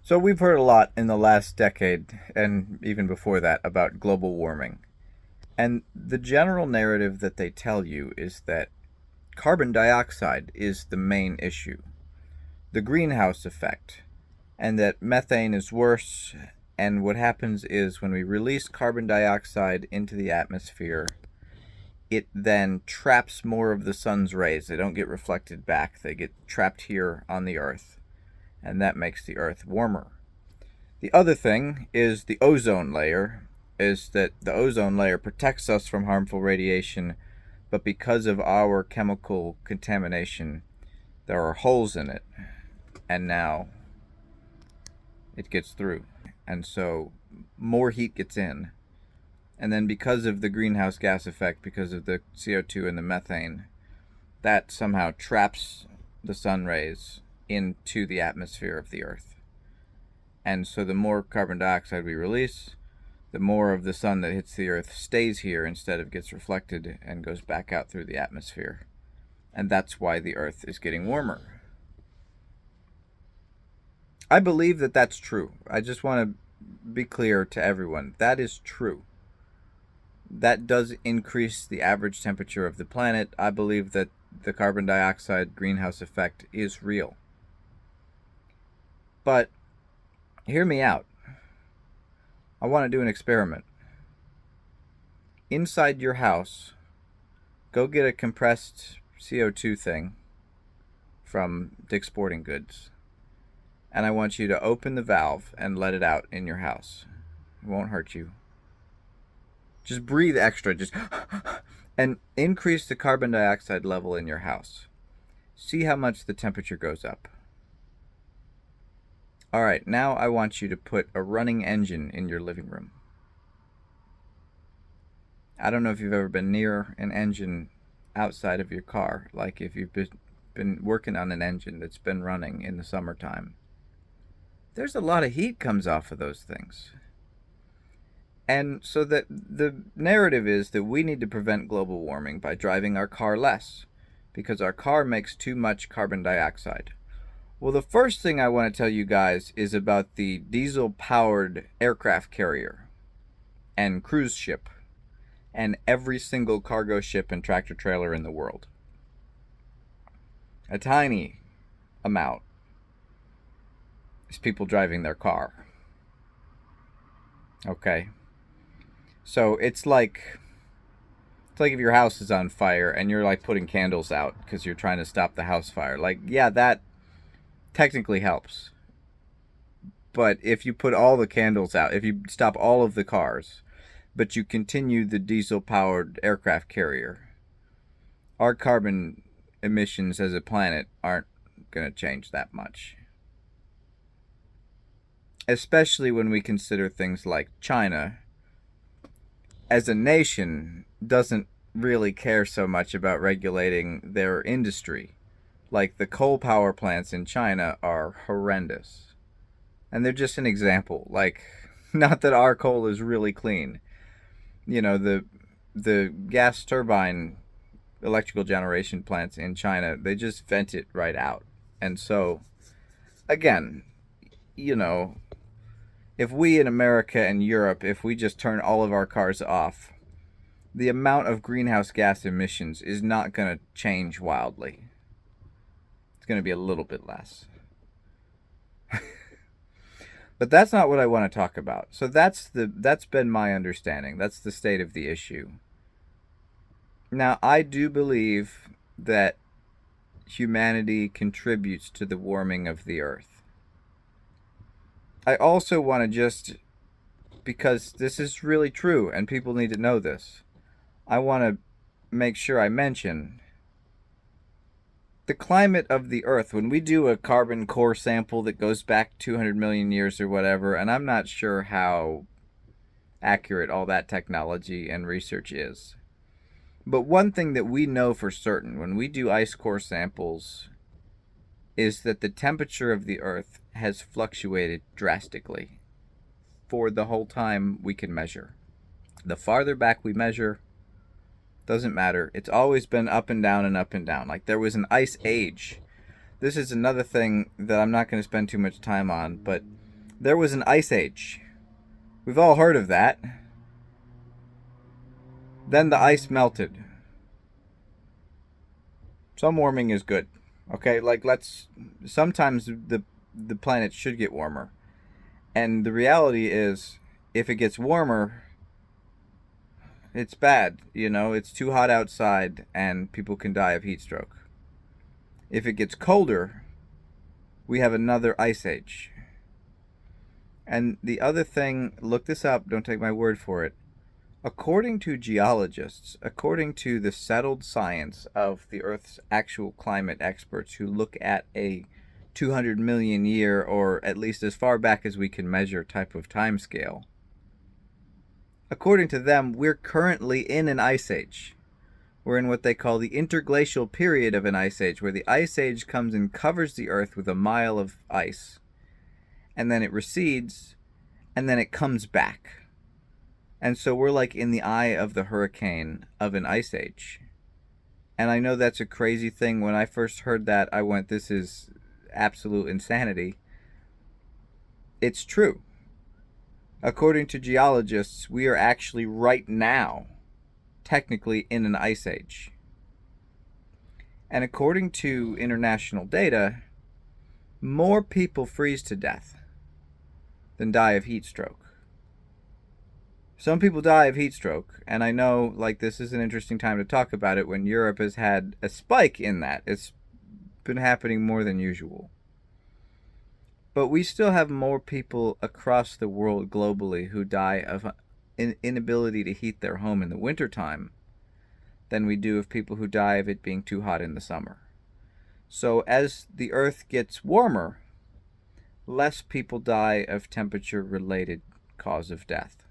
So we've heard a lot in the last decade and even before that about global warming. And the general narrative that they tell you is that carbon dioxide is the main issue, the greenhouse effect, and that methane is worse. And what happens is when we release carbon dioxide into the atmosphere, it then traps more of the sun's rays. They don't get reflected back, they get trapped here on the earth, and that makes the earth warmer. The other thing is the ozone layer, is that the ozone layer protects us from harmful radiation, but because of our chemical contamination, there are holes in it, and now it gets through. And so more heat gets in. And then because of the greenhouse gas effect, because of the CO2 and the methane, that somehow traps the sun rays into the atmosphere of the earth. And so the more carbon dioxide we release, the more of the sun that hits the earth stays here instead of gets reflected and goes back out through the atmosphere. And that's why the earth is getting warmer. I believe that that's true. I just want to be clear to everyone. That is true. That does increase the average temperature of the planet. I believe that the carbon dioxide greenhouse effect is real. But hear me out. I want to do an experiment. Inside your house, go get a compressed CO2 thing from Dick's Sporting Goods. And I want you to open the valve and let it out in your house. It won't hurt you. Just breathe extra, and increase the carbon dioxide level in your house. See how much the temperature goes up. All right, now I want you to put a running engine in your living room. I don't know if you've ever been near an engine outside of your car, like if you've been working on an engine that's been running in the summertime. There's a lot of heat comes off of those things. And so that the narrative is that we need to prevent global warming by driving our car less, because our car makes too much carbon dioxide. Well, the first thing I want to tell you guys is about the diesel-powered aircraft carrier and cruise ship and every single cargo ship and tractor trailer in the world. A tiny amount is people driving their car. Okay? So it's like if your house is on fire and you're like putting candles out because you're trying to stop the house fire. Like, yeah, that technically helps. But if you put all the candles out, if you stop all of the cars, but you continue the diesel-powered aircraft carrier, our carbon emissions as a planet aren't going to change that much. Especially when we consider things like China, as a nation, doesn't really care so much about regulating their industry. Like the coal power plants in China are horrendous. And they're just an example. Like, not that our coal is really clean. You know, the gas turbine electrical generation plants in China, they just vent it right out. And so, again, you know, if we in America and Europe, if we just turn all of our cars off, the amount of greenhouse gas emissions is not going to change wildly. It's going to be a little bit less. But that's not what I want to talk about. So that's been my understanding. That's the state of the issue. Now, I do believe that humanity contributes to the warming of the earth. I also want to just, because this is really true and people need to know this, I want to make sure I mention the climate of the earth. When we do a carbon core sample that goes back 200 million years or whatever, and I'm not sure how accurate all that technology and research is, but one thing that we know for certain when we do ice core samples is that the temperature of the earth has fluctuated drastically for the whole time we can measure. The farther back we measure, doesn't matter. It's always been up and down and up and down. Like there was an ice age. This is another thing that I'm not going to spend too much time on, but there was an ice age. We've all heard of that. Then the ice melted. Some warming is good. Okay, like sometimes the planet should get warmer. And the reality is if it gets warmer, it's bad, it's too hot outside and people can die of heat stroke. If it gets colder, we have another ice age. And the other thing, look this up, don't take my word for it. According to geologists, according to the settled science of the Earth's actual climate experts who look at a 200 million year, or at least as far back as we can measure, type of time scale, according to them, we're currently in an ice age. We're in what they call the interglacial period of an ice age, where the ice age comes and covers the Earth with a mile of ice, and then it recedes, and then it comes back. And so we're like in the eye of the hurricane of an ice age. And I know that's a crazy thing. When I first heard that, I went, this is absolute insanity. It's true. According to geologists, we are actually right now technically in an ice age. And according to international data, more people freeze to death than die of heat stroke. Some people die of heat stroke, and I know this is an interesting time to talk about it when Europe has had a spike in that. It's been happening more than usual. But we still have more people across the world globally who die of an inability to heat their home in the wintertime than we do of people who die of it being too hot in the summer. So as the Earth gets warmer, less people die of temperature-related cause of death.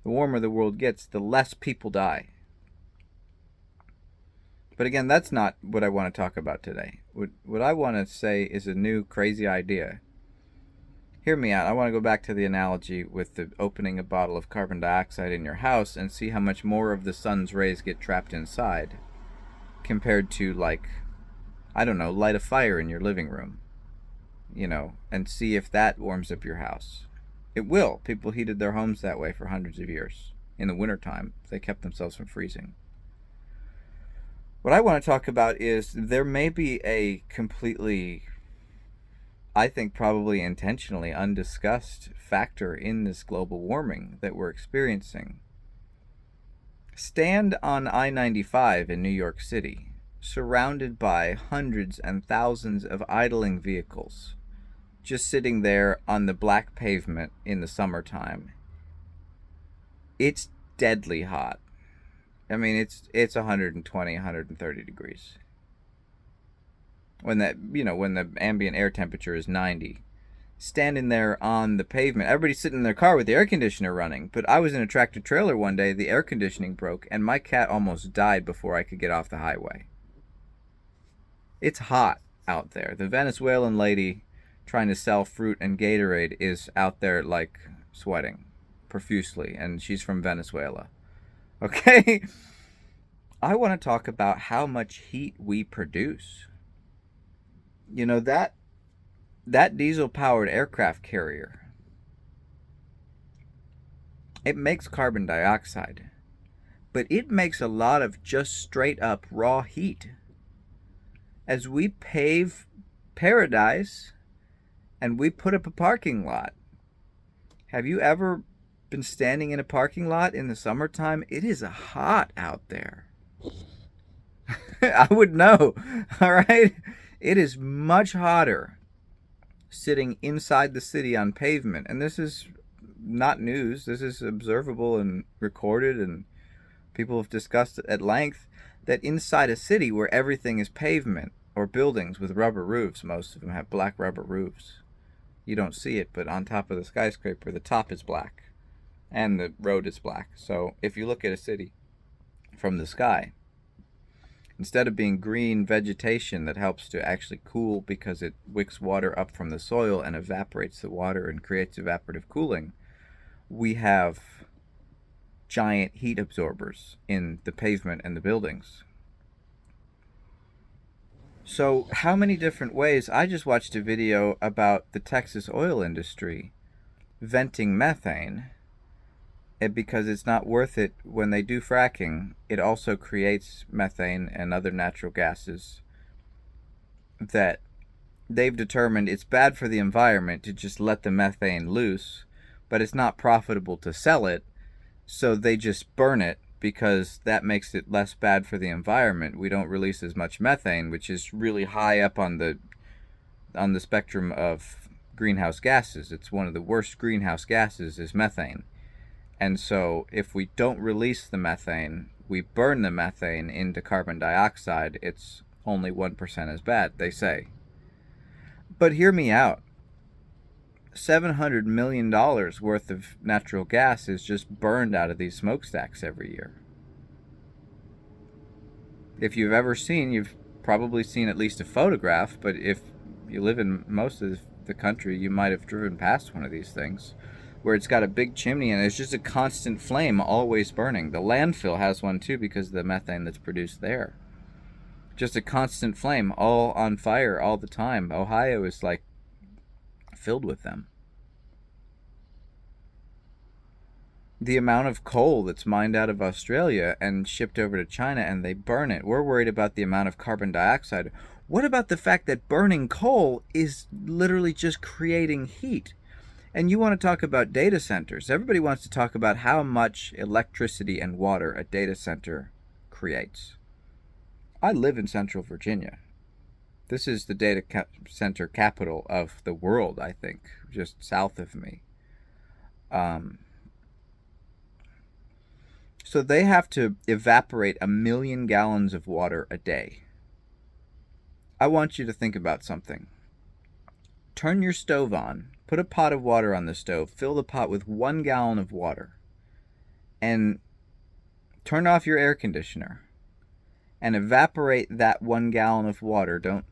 The warmer the world gets, the less people die. But again, that's not what I want to talk about today. What I want to say is a new crazy idea. Hear me out. I want to go back to the analogy with the opening a bottle of carbon dioxide in your house and see how much more of the sun's rays get trapped inside compared to, light a fire in your living room, and see if that warms up your house. It will. People heated their homes that way for hundreds of years. In the wintertime, they kept themselves from freezing. What I want to talk about is there may be a completely, I think probably intentionally undiscussed factor in this global warming that we're experiencing. Stand on I-95 in New York City, surrounded by hundreds and thousands of idling vehicles, just sitting there on the black pavement in the summertime. It's deadly hot. I mean, it's 120, 130 degrees. When the ambient air temperature is 90. Standing there on the pavement, everybody's sitting in their car with the air conditioner running. But I was in a tractor trailer one day, the air conditioning broke, and my cat almost died before I could get off the highway. It's hot out there. The Venezuelan lady trying to sell fruit and Gatorade is out there sweating profusely, and she's from Venezuela. Okay? I want to talk about how much heat we produce. That diesel-powered aircraft carrier, it makes carbon dioxide, but it makes a lot of just straight-up raw heat. As we pave paradise and we put up a parking lot. Have you ever been standing in a parking lot in the summertime? It is hot out there. I would know, all right? It is much hotter sitting inside the city on pavement. And this is not news. This is observable and recorded, and people have discussed at length that inside a city where everything is pavement or buildings with rubber roofs, most of them have black rubber roofs. You don't see it, but on top of the skyscraper, the top is black and the road is black. So if you look at a city from the sky, instead of being green vegetation that helps to actually cool because it wicks water up from the soil and evaporates the water and creates evaporative cooling, we have giant heat absorbers in the pavement and the buildings. So how many different ways? I just watched a video about the Texas oil industry venting methane, because it's not worth it when they do fracking. It also creates methane and other natural gases that they've determined it's bad for the environment to just let the methane loose, but it's not profitable to sell it, so they just burn it because that makes it less bad for the environment. We don't release as much methane, which is really high up on the spectrum of greenhouse gases. It's one of the worst greenhouse gases is methane. And so if we don't release the methane, we burn the methane into carbon dioxide, it's only 1% as bad, they say. But hear me out. $700 million worth of natural gas is just burned out of these smokestacks every year. If you've ever seen, you've probably seen at least a photograph, but if you live in most of the country, you might have driven past one of these things where it's got a big chimney and it's just a constant flame always burning. The landfill has one too because of the methane that's produced there. Just a constant flame, all on fire all the time. Ohio is like filled with them. The amount of coal that's mined out of Australia and shipped over to China and they burn it. We're worried about the amount of carbon dioxide. What about the fact that burning coal is literally just creating heat? And you want to talk about data centers. Everybody wants to talk about how much electricity and water a data center creates. I live in Central Virginia. This is the data center capital of the world, I think, just south of me. So they have to evaporate 1 million gallons of water a day. I want you to think about something. Turn your stove on, put a pot of water on the stove, fill the pot with 1 gallon of water, and turn off your air conditioner and evaporate that 1 gallon of water. Don't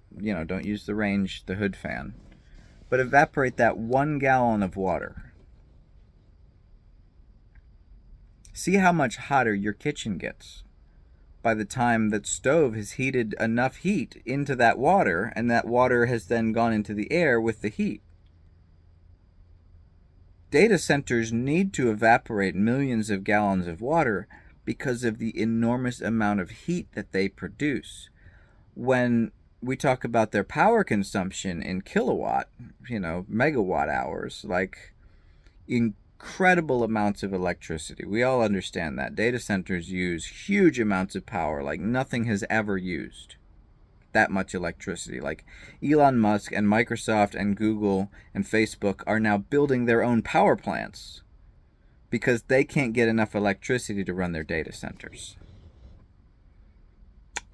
use the range, the hood fan, but evaporate that 1 gallon of water. See how much hotter your kitchen gets by the time that stove has heated enough heat into that water, and that water has then gone into the air with the heat. Data centers need to evaporate millions of gallons of water because of the enormous amount of heat that they produce. When we talk about their power consumption in kilowatt, megawatt hours, like incredible amounts of electricity. We all understand that. Data centers use huge amounts of power, like nothing has ever used that much electricity. Like Elon Musk and Microsoft and Google and Facebook are now building their own power plants because they can't get enough electricity to run their data centers.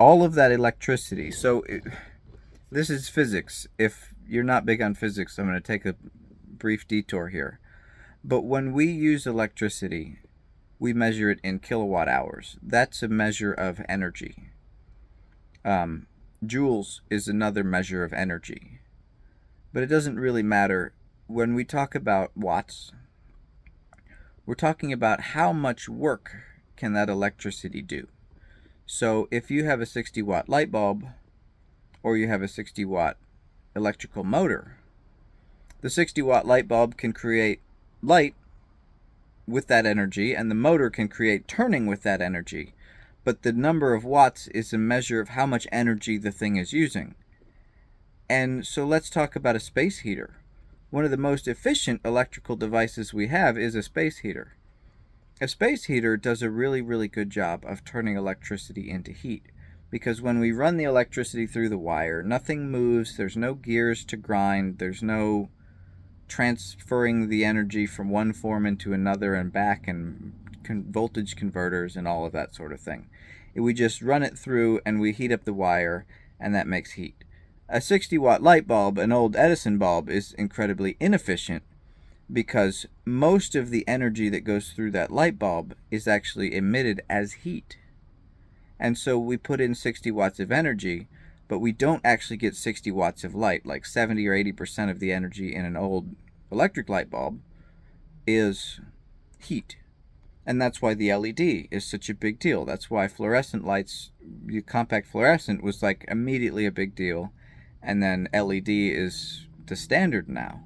All of that electricity. So this is physics. If you're not big on physics, I'm going to take a brief detour here. But when we use electricity, we measure it in kilowatt hours. That's a measure of energy. Joules is another measure of energy. But it doesn't really matter. When we talk about watts, we're talking about how much work can that electricity do. So if you have a 60-watt light bulb, or you have a 60-watt electrical motor, the 60-watt light bulb can create light with that energy, and the motor can create turning with that energy. But the number of watts is a measure of how much energy the thing is using. And so let's talk about a space heater. One of the most efficient electrical devices we have is a space heater. A space heater does a really, really good job of turning electricity into heat, because when we run the electricity through the wire, nothing moves, there's no gears to grind, there's no transferring the energy from one form into another and back, and voltage converters and all of that sort of thing. We just run it through and we heat up the wire, and that makes heat. A 60-watt light bulb, an old Edison bulb, is incredibly inefficient because most of the energy that goes through that light bulb is actually emitted as heat. And so we put in 60 watts of energy, but we don't actually get 60 watts of light. Like 70 or 80% of the energy in an old electric light bulb is heat. And that's why the LED is such a big deal. That's why fluorescent lights, compact fluorescent was like immediately a big deal. And then LED is the standard now.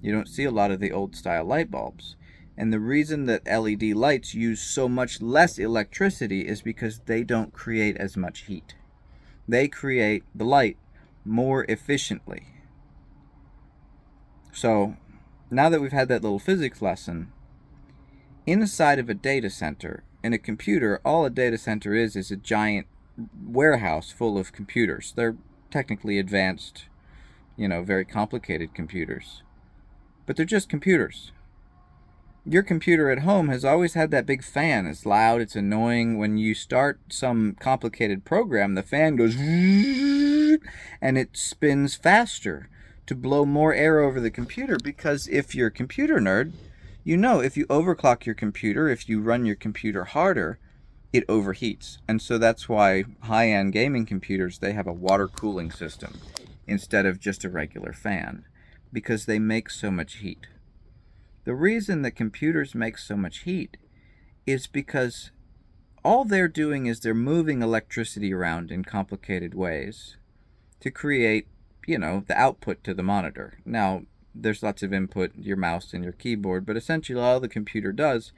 You don't see a lot of the old style light bulbs. And the reason that LED lights use so much less electricity is because they don't create as much heat. They create the light more efficiently. So, now that we've had that little physics lesson, inside of a data center, in a computer, all a data center is a giant warehouse full of computers. They're technically advanced, very complicated computers. But they're just computers. Your computer at home has always had that big fan. It's loud, it's annoying. When you start some complicated program, the fan goes and it spins faster to blow more air over the computer, because if you're a computer nerd, if you overclock your computer, if you run your computer harder, it overheats. And so that's why high-end gaming computers, they have a water cooling system instead of just a regular fan, because they make so much heat. The reason that computers make so much heat is because all they're doing is they're moving electricity around in complicated ways to create, the output to the monitor. Now, there's lots of input, your mouse and your keyboard, but essentially all the computer does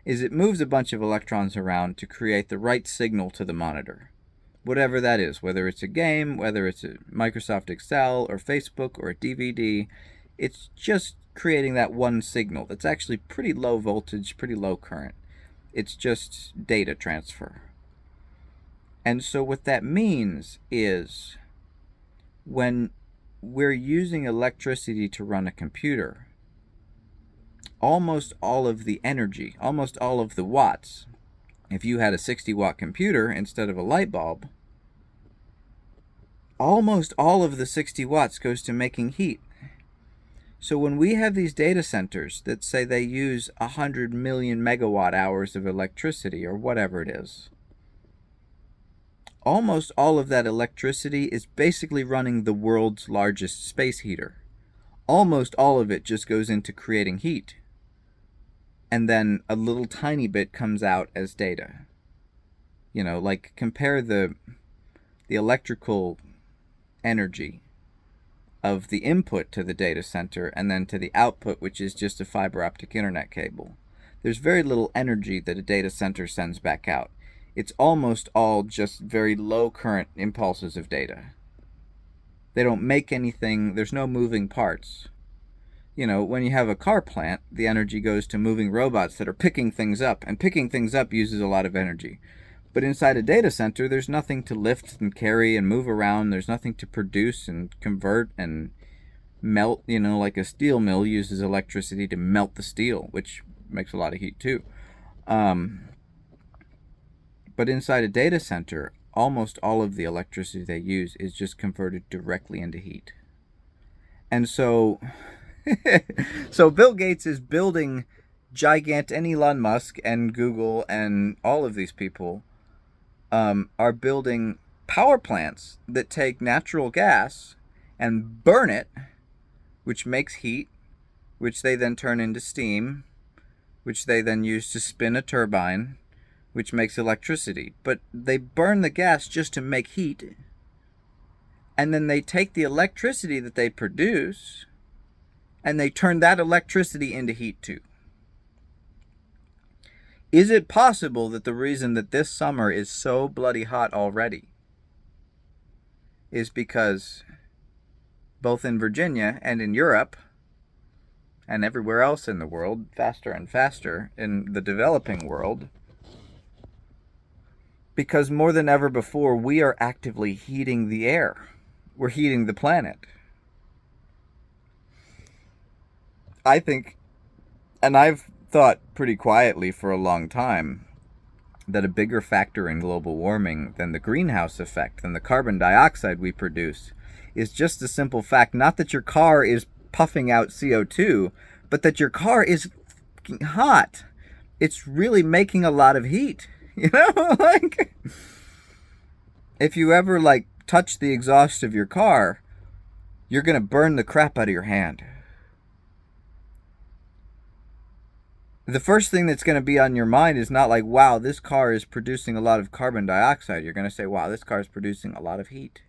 is it moves a bunch of electrons around to create the right signal to the monitor. Whatever that is, whether it's a game, whether it's a Microsoft Excel or Facebook or a DVD, it's just creating that one signal that's actually pretty low voltage, pretty low current. It's just data transfer. And so what that means is when we're using electricity to run a computer, almost all of the energy, almost all of the watts, if you had a 60-watt computer instead of a light bulb, almost all of the 60 watts goes to making heat. So when we have these data centers that say they use 100 million megawatt hours of electricity, or whatever it is, almost all of that electricity is basically running the world's largest space heater. Almost all of it just goes into creating heat. And then a little tiny bit comes out as data. Like compare the electrical energy of the input to the data center and then to the output, which is just a fiber optic internet cable. There's very little energy that a data center sends back out. It's almost all just very low current impulses of data. They don't make anything, there's no moving parts. When you have a car plant, the energy goes to moving robots that are picking things up, and picking things up uses a lot of energy. But inside a data center, there's nothing to lift and carry and move around. There's nothing to produce and convert and melt. Like a steel mill uses electricity to melt the steel, which makes a lot of heat too. But inside a data center, almost all of the electricity they use is just converted directly into heat. And so Bill Gates is building and Elon Musk and Google and all of these people are building power plants that take natural gas and burn it, which makes heat, which they then turn into steam, which they then use to spin a turbine, which makes electricity. But they burn the gas just to make heat, and then they take the electricity that they produce and they turn that electricity into heat too. Is it possible that the reason that this summer is so bloody hot already is because both in Virginia and in Europe and everywhere else in the world, faster and faster in the developing world, because more than ever before, we are actively heating the air. We're heating the planet. I think, and I've thought pretty quietly for a long time, that a bigger factor in global warming than the greenhouse effect, than the carbon dioxide we produce, is just the simple fact, not that your car is puffing out CO2, but that your car is fucking hot. It's really making a lot of heat. Like, if you ever, touch the exhaust of your car, you're going to burn the crap out of your hand. The first thing that's going to be on your mind is not like, wow, this car is producing a lot of carbon dioxide. You're going to say, wow, this car is producing a lot of heat.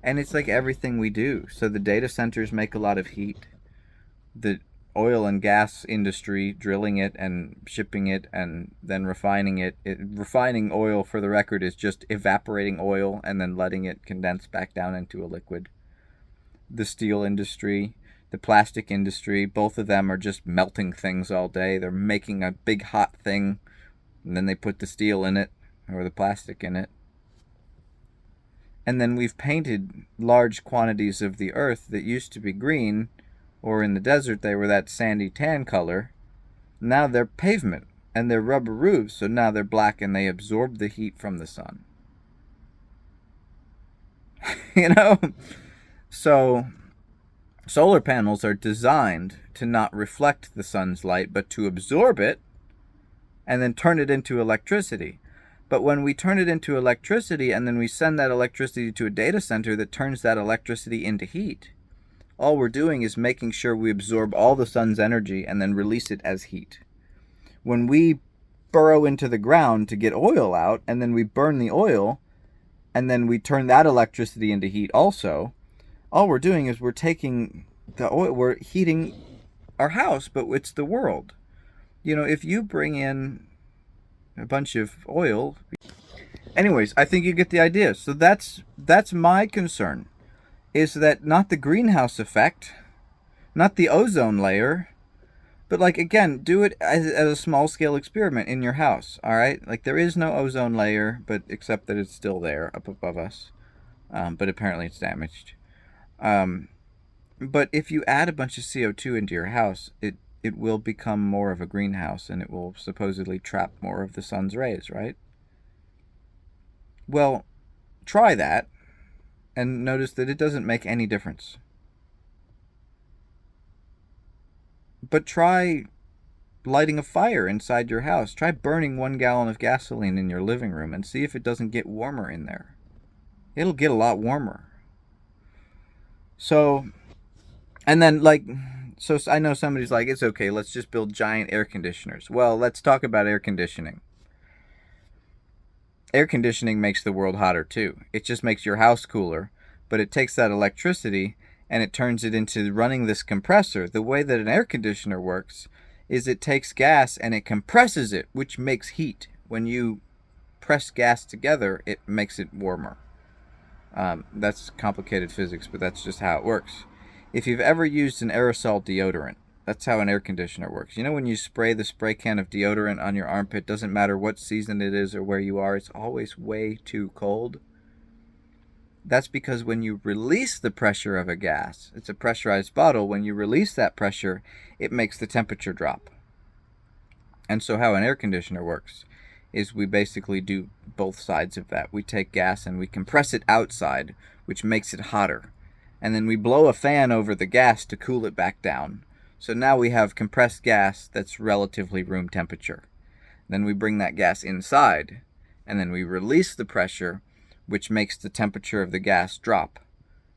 And it's like everything we do. So the data centers make a lot of heat. the oil and gas industry drilling it and shipping it and then refining it. Refining oil, for the record, is just evaporating oil and then letting it condense back down into a liquid. The steel industry, the plastic industry, both of them are just melting things all day. They're making a big hot thing, and then they put the steel in it or the plastic in it. And then we've painted large quantities of the earth that used to be green, or in the desert they were that sandy tan color. Now they're pavement and they're rubber roofs, so now they're black and they absorb the heat from the sun. You know? So solar panels are designed to not reflect the sun's light, but to absorb it and then turn it into electricity. But when we turn it into electricity and then we send that electricity to a data center that turns that electricity into heat, all we're doing is making sure we absorb all the sun's energy and then release it as heat. When we burrow into the ground to get oil out and then we burn the oil and then we turn that electricity into heat also, all we're doing is we're taking the oil, we're heating our house, but it's the world. You know, if you bring in a bunch of oil. Anyways, I think you get the idea. So that's my concern, is that not the greenhouse effect, not the ozone layer, but like, again, do it as a small scale experiment in your house. All right, like there is no ozone layer, but except that it's still there up above us, but apparently it's damaged. But if you add a bunch of CO2 into your house, it will become more of a greenhouse and it will supposedly trap more of the sun's rays, right? Well, try that and notice that it doesn't make any difference. But try lighting a fire inside your house. Try burning 1 gallon of gasoline in your living room and see if it doesn't get warmer in there. It'll get a lot warmer. So, and then so I know somebody's like, it's okay, let's just build giant air conditioners. Well, let's talk about air conditioning. Air conditioning makes the world hotter too. It just makes your house cooler, but it takes that electricity and it turns it into running this compressor. The way that an air conditioner works is it takes gas and it compresses it, which makes heat. When you press gas together, it makes it warmer. That's complicated physics, but that's just how it works. If you've ever used an aerosol deodorant, that's how an air conditioner works. You know when you spray the spray can of deodorant on your armpit, doesn't matter what season it is or where you are, it's always way too cold? That's because when you release the pressure of a gas, it's a pressurized bottle, when you release that pressure, it makes the temperature drop. And so how an air conditioner works is we basically do both sides of that. We take gas and we compress it outside, which makes it hotter. And then we blow a fan over the gas to cool it back down. So now we have compressed gas that's relatively room temperature. Then we bring that gas inside, and then we release the pressure, which makes the temperature of the gas drop.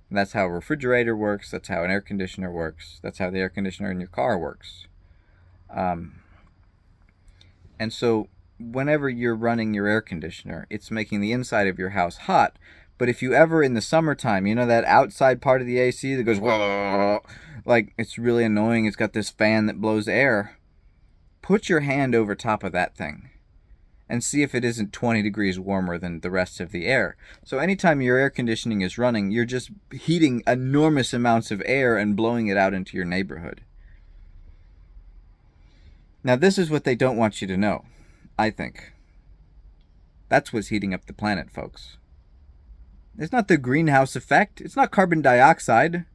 And that's how a refrigerator works, that's how an air conditioner works, that's how the air conditioner in your car works. And so whenever you're running your air conditioner, it's making the inside of your house hot. But if you ever in the summertime, you know that outside part of the AC that goes, whoa, like it's really annoying, it's got this fan that blows air, put your hand over top of that thing and see if it isn't 20 degrees warmer than the rest of the air. So anytime your air conditioning is running, you're just heating enormous amounts of air and blowing it out into your neighborhood. Now this is what they don't want you to know, I think. That's what's heating up the planet, folks. It's not the greenhouse effect. It's not carbon dioxide.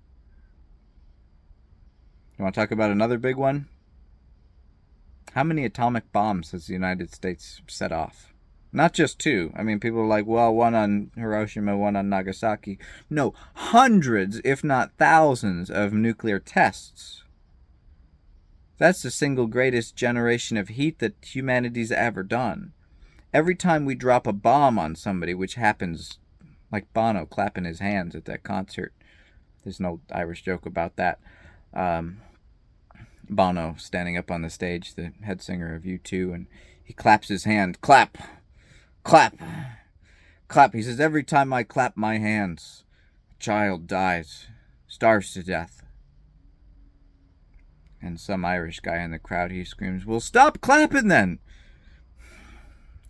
You want to talk about another big one? How many atomic bombs has the United States set off? Not just 2. I mean, people are like, well, 1 on Hiroshima, 1 on Nagasaki. No, hundreds, if not thousands, of nuclear tests. That's the single greatest generation of heat that humanity's ever done. Every time we drop a bomb on somebody, which happens, like Bono clapping his hands at that concert. There's no Irish joke about that. Bono standing up on the stage, the head singer of U2, and he claps his hand. Clap! Clap! Clap! He says, every time I clap my hands, a child dies, starves to death. And some Irish guy in the crowd, he screams, "Well, stop clapping then!"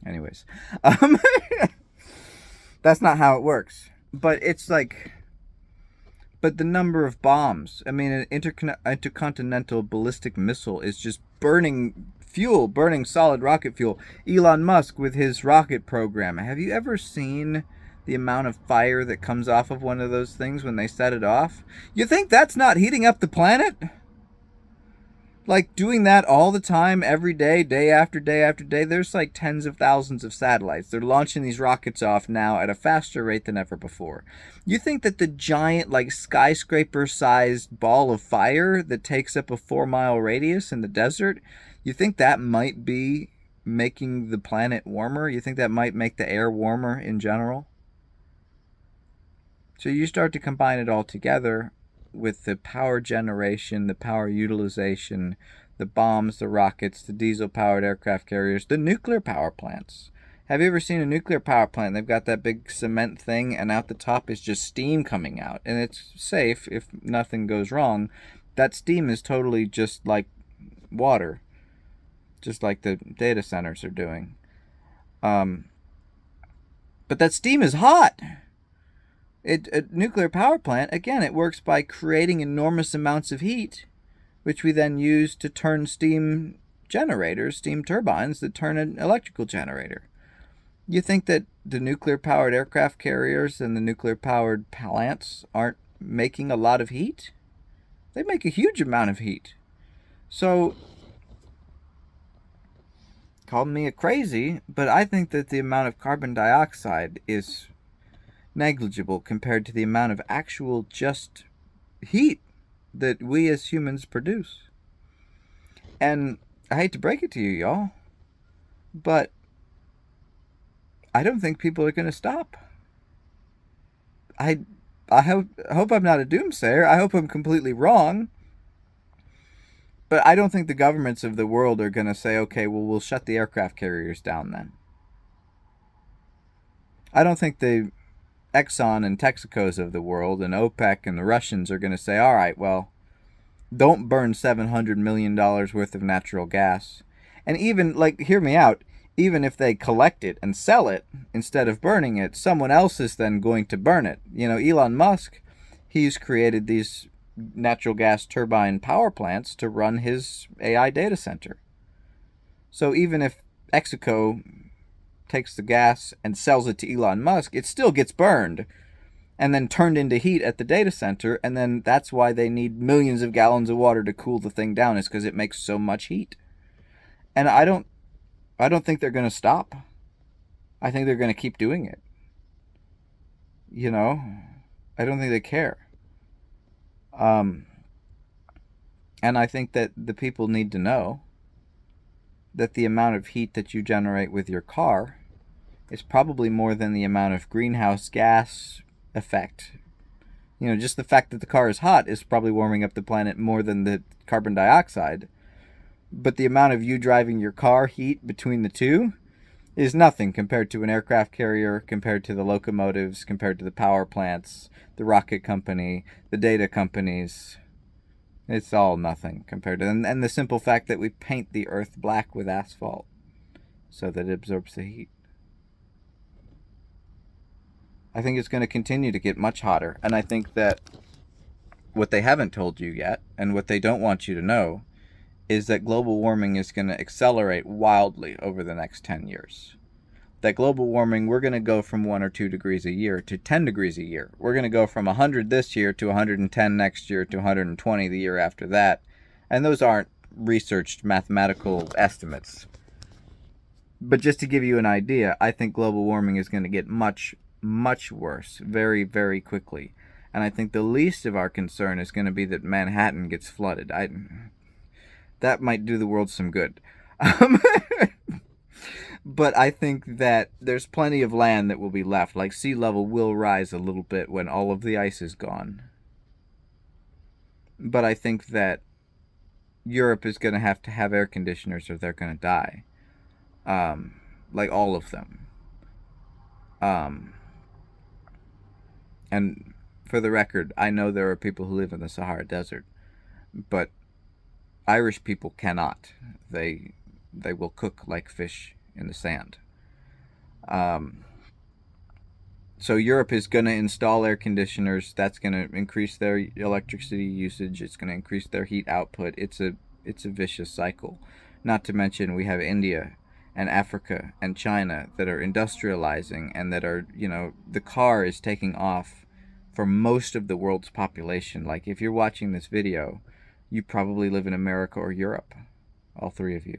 Anyways, um, that's not how it works. But it's like, but the number of bombs. I mean, an intercontinental ballistic missile is just burning fuel, burning solid rocket fuel. Elon Musk with his rocket program. Have you ever seen the amount of fire that comes off of one of those things when they set it off? You think that's not heating up the planet? Like doing that all the time, every day, day after day after day. There's like tens of thousands of satellites. They're launching these rockets off now at a faster rate than ever before. You think that the giant, like skyscraper-sized ball of fire that takes up a 4-mile radius in the desert, you think that might be making the planet warmer? You think that might make the air warmer in general? So you start to combine it all together with the power generation, the power utilization, the bombs, the rockets, the diesel-powered aircraft carriers, the nuclear power plants. Have you ever seen a nuclear power plant? They've got that big cement thing, and out the top is just steam coming out. And it's safe if nothing goes wrong. That steam is totally just like water, just like the data centers are doing. But that steam is hot. A nuclear power plant, again, it works by creating enormous amounts of heat, which we then use to turn steam generators, steam turbines that turn an electrical generator. You think that the nuclear-powered aircraft carriers and the nuclear-powered plants aren't making a lot of heat? They make a huge amount of heat. So, call me a crazy, but I think that the amount of carbon dioxide is negligible compared to the amount of actual just heat that we as humans produce. And I hate to break it to you, y'all, but I don't think people are going to stop. I hope I'm not a doomsayer. I hope I'm completely wrong. But I don't think the governments of the world are going to say, okay, well, we'll shut the aircraft carriers down then. I don't think the Exxon and Texaco's of the world and OPEC and the Russians are going to say, all right, well, don't burn $700 million worth of natural gas. And even, like, hear me out, even if they collect it and sell it instead of burning it, someone else is then going to burn it. You know, Elon Musk, he's created these natural gas turbine power plants to run his AI data center. So even if Texaco takes the gas and sells it to Elon Musk, it still gets burned and then turned into heat at the data center, and then that's why they need millions of gallons of water to cool the thing down, is because it makes so much heat. And I don't think they're going to stop. I think they're going to keep doing it. You know, I don't think they care. And I think that the people need to know that the amount of heat that you generate with your car is probably more than the amount of greenhouse gas effect. You know, just the fact that the car is hot is probably warming up the planet more than the carbon dioxide. But the amount of you driving your car heat between the two is nothing compared to an aircraft carrier, compared to the locomotives, compared to the power plants, the rocket company, the data companies. It's all nothing compared to, and the simple fact that we paint the earth black with asphalt so that it absorbs the heat. I think it's going to continue to get much hotter, and I think that what they haven't told you yet, and what they don't want you to know, is that global warming is going to accelerate wildly over the next 10 years. That global warming, we're going to go from 1 or 2 degrees a year to 10 degrees a year. We're going to go from 100 this year to 110 next year to 120 the year after that. And those aren't researched mathematical estimates. But just to give you an idea, I think global warming is going to get much, much worse very, very quickly. And I think the least of our concern is going to be that Manhattan gets flooded. That might do the world some good. But I think that there's plenty of land that will be left. Like, sea level will rise a little bit when all of the ice is gone. But I think that Europe is going to have air conditioners or they're going to die. Like all of them. And for the record, I know there are people who live in the Sahara Desert. But Irish people cannot. They will cook like fish in the sand. Um, so Europe is going to install air conditioners. That's going to increase their electricity usage. It's going to increase their heat output. It's a vicious cycle. Not to mention we have India and Africa and China that are industrializing and that are, the car is taking off for most of the world's population. Like if you're watching this video, you probably live in America or Europe, all three of you.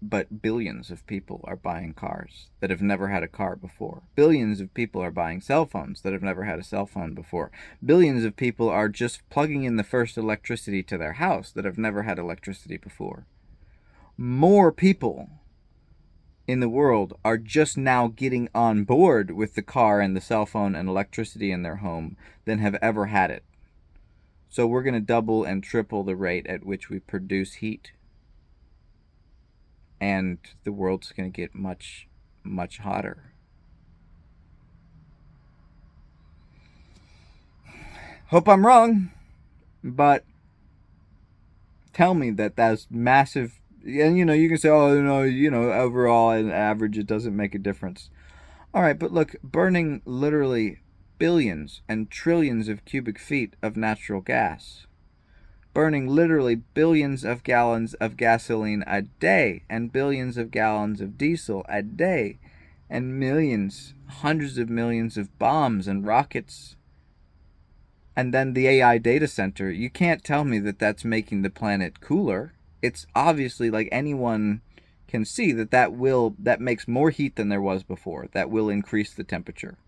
But billions of people are buying cars that have never had a car before. Billions of people are buying cell phones that have never had a cell phone before. Billions of people are just plugging in the first electricity to their house that have never had electricity before. More people in the world are just now getting on board with the car and the cell phone and electricity in their home than have ever had it. So we're going to double and triple the rate at which we produce heat. And the world's going to get much, much hotter. Hope I'm wrong, but tell me that that's massive. And, you can say, oh, no, overall and average, it doesn't make a difference. All right, but look, burning literally billions and trillions of cubic feet of natural gas, burning literally billions of gallons of gasoline a day and billions of gallons of diesel a day and millions, hundreds of millions of bombs and rockets. And then the AI data center, you can't tell me that that's making the planet cooler. It's obviously, like, anyone can see that makes more heat than there was before. That will increase the temperature.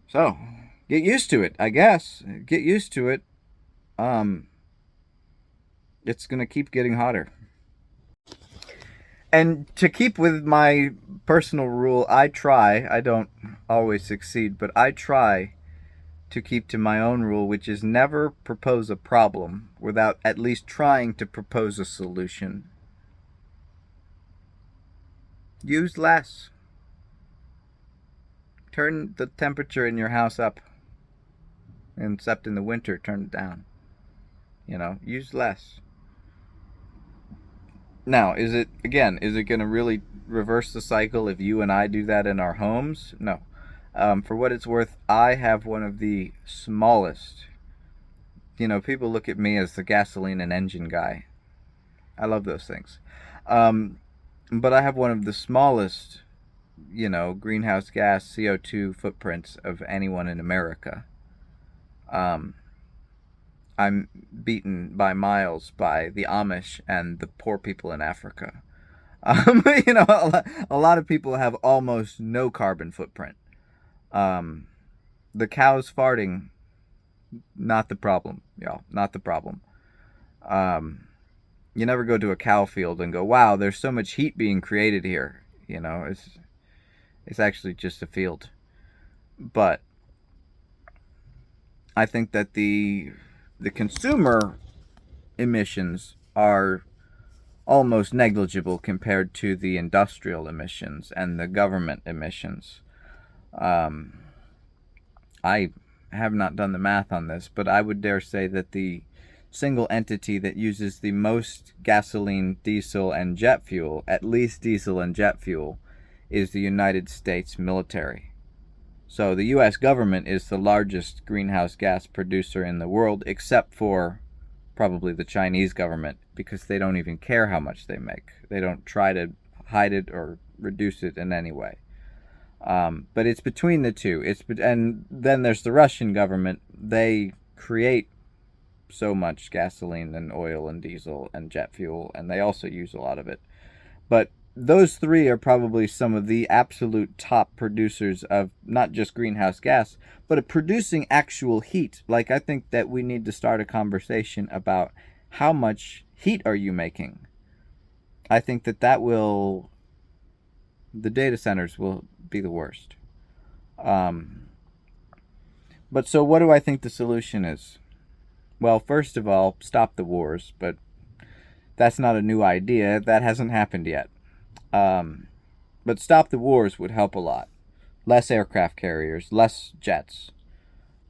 So, get used to it, I guess. Get used to it. It's going to keep getting hotter. And to keep with my personal rule, I don't always succeed, but I try to keep to my own rule, which is never propose a problem without at least trying to propose a solution. Use less. Turn the temperature in your house up. Except in the winter, turn it down. Use less. Now, is it going to really reverse the cycle if you and I do that in our homes? No. For what it's worth, I have one of the smallest. People look at me as the gasoline and engine guy. I love those things. But I have one of the smallest, greenhouse gas CO2 footprints of anyone in America. I'm beaten by miles by the Amish and the poor people in Africa. A lot of people have almost no carbon footprint. The cows farting, not the problem, y'all. Not the problem. You never go to a cow field and go, wow, there's so much heat being created here. It's actually just a field. But I think that the consumer emissions are almost negligible compared to the industrial emissions and the government emissions. I have not done the math on this, but I would dare say that the single entity that uses the most gasoline, diesel, and jet fuel, at least diesel and jet fuel, is the United States military. So the U.S. government is the largest greenhouse gas producer in the world, except for probably the Chinese government, because they don't even care how much they make. They don't try to hide it or reduce it in any way. But it's between the two. And then there's the Russian government. They create so much gasoline and oil and diesel and jet fuel, and they also use a lot of it. But those three are probably some of the absolute top producers of not just greenhouse gas, but of producing actual heat. Like, I think that we need to start a conversation about how much heat are you making. I think that the data centers will be the worst. But so what do I think the solution is? Well, first of all, stop the wars, but that's not a new idea. That hasn't happened yet. But stop the wars would help a lot. Less aircraft carriers, less jets.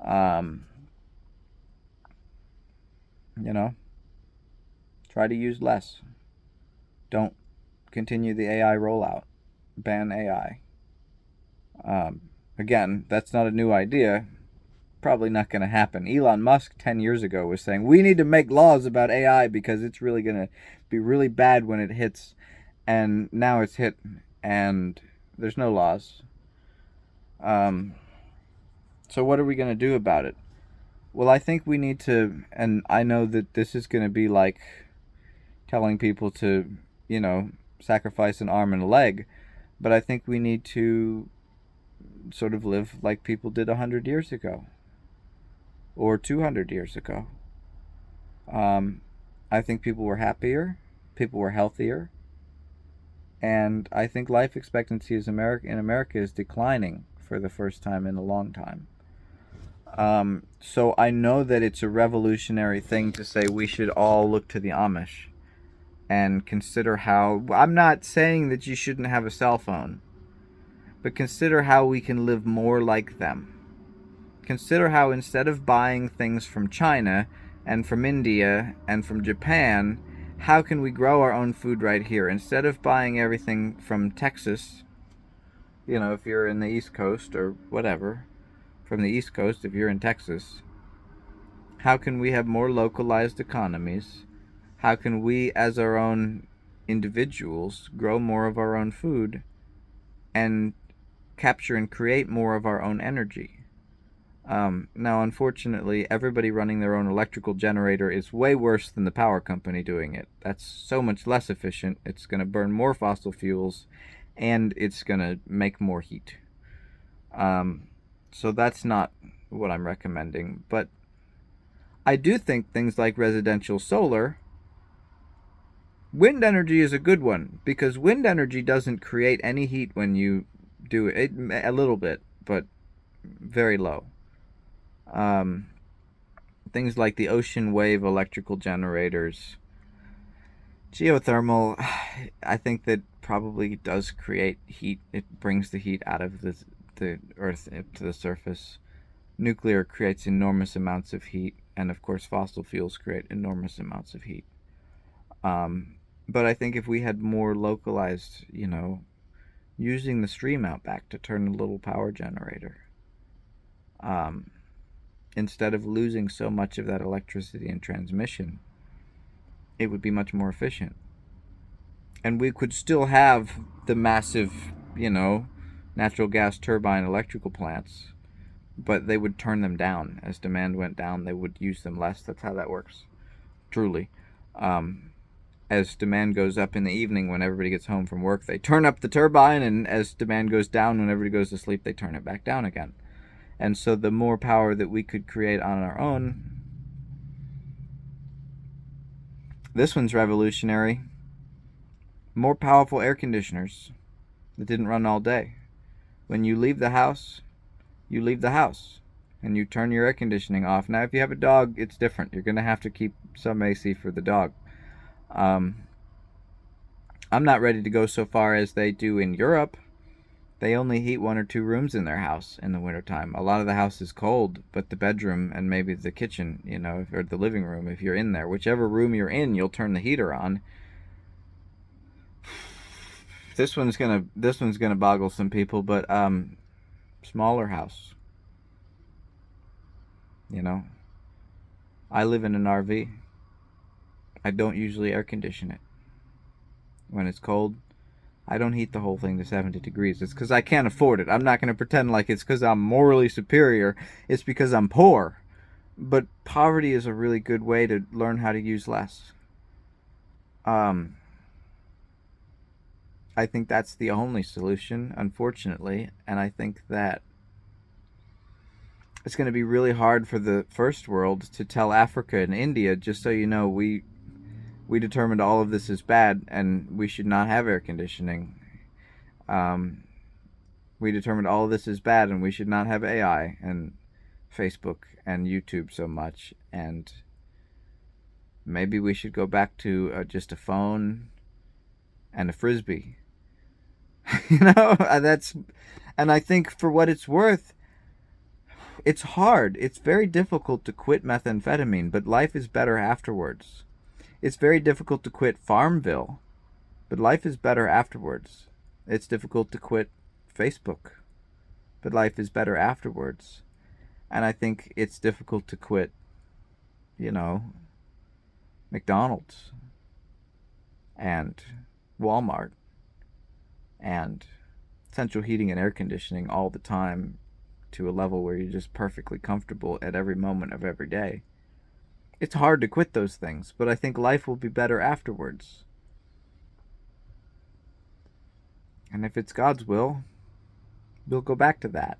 Um, you know, try to use less. Don't continue the AI rollout. Ban AI. Um, Again, that's not a new idea. Probably not going to happen. Elon Musk 10 years ago was saying we need to make laws about AI because it's really going to be really bad when it hits. And now it's hit, and there's no laws. Um, so what are we going to do about it? Well, I think we need to, and I know that this is going to be like telling people to, you know, sacrifice an arm and a leg, but I think we need to sort of live like people did 100 years ago or 200 years ago. Um, I think people were happier, people were healthier, and I think life expectancy in America is declining for the first time in a long time. So I know that it's a revolutionary thing to say we should all look to the Amish and consider how. I'm not saying that you shouldn't have a cell phone, but consider how we can live more like them. Consider how instead of buying things from China and from India and from Japan, how can we grow our own food right here? Instead of buying everything from Texas, you know, if you're in the East Coast or whatever, from the East Coast, if you're in Texas, how can we have more localized economies? How can we, as our own individuals, grow more of our own food and capture and create more of our own energy? Now, unfortunately, everybody running their own electrical generator is way worse than the power company doing it. That's so much less efficient. It's going to burn more fossil fuels, and it's going to make more heat. So that's not what I'm recommending. But I do think things like residential solar, wind energy is a good one because wind energy doesn't create any heat when you do it. A little bit, but very low. Um, Things like the ocean wave electrical generators, geothermal, I think that probably does create heat. It brings the heat out of the earth to the surface. Nuclear creates enormous amounts of heat, and of course fossil fuels create enormous amounts of heat. But I think if we had more localized, you know, using the stream out back to turn a little power generator, um, instead of losing so much of that electricity in transmission, it would be much more efficient. And we could still have the massive, you know, natural gas turbine electrical plants, but they would turn them down. As demand went down, they would use them less. That's how that works, truly. As demand goes up in the evening when everybody gets home from work, they turn up the turbine, and as demand goes down when everybody goes to sleep, they turn it back down again. And so the more power that we could create on our own, this one's revolutionary. More powerful air conditioners that didn't run all day. When you leave the house, you leave the house and you turn your air conditioning off. Now, if you have a dog, it's different. You're going to have to keep some AC for the dog. I'm not ready to go so far as they do in Europe. They only heat 1 or 2 rooms in their house in the wintertime. A lot of the house is cold, but the bedroom and maybe the kitchen, you know, or the living room, if you're in there, whichever room you're in, you'll turn the heater on. This one's gonna boggle some people, but smaller house. You know, I live in an RV. I don't usually air condition it. When it's cold, I don't heat the whole thing to 70 degrees. It's because I can't afford it. I'm not going to pretend like it's because I'm morally superior. It's because I'm poor. But poverty is a really good way to learn how to use less. I think that's the only solution, unfortunately. And I think that it's going to be really hard for the first world to tell Africa and India, just so you know, we determined all of this is bad and we should not have air conditioning. We determined all of this is bad and we should not have AI and Facebook and YouTube so much. And maybe we should go back to just a phone and a frisbee. You know, and I think for what it's worth, It's hard. It's very difficult to quit methamphetamine, but life is better afterwards. It's very difficult to quit Farmville, but life is better afterwards. It's difficult to quit Facebook, but life is better afterwards. And I think it's difficult to quit, you know, McDonald's and Walmart and central heating and air conditioning all the time to a level where you're just perfectly comfortable at every moment of every day. It's hard to quit those things, but I think life will be better afterwards. And if it's God's will, we'll go back to that.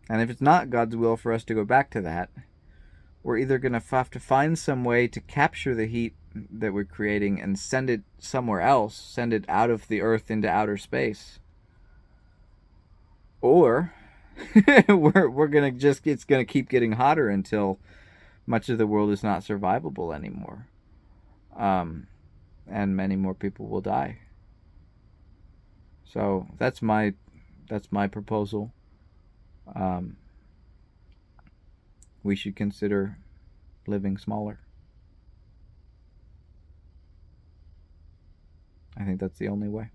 And if it's not God's will for us to go back to that, we're either going to have to find some way to capture the heat that we're creating and send it somewhere else, send it out of the earth into outer space. Or we're going to just, it's going to keep getting hotter until much of the world is not survivable anymore. And many more people will die. So that's my proposal. We should consider living smaller. I think that's the only way.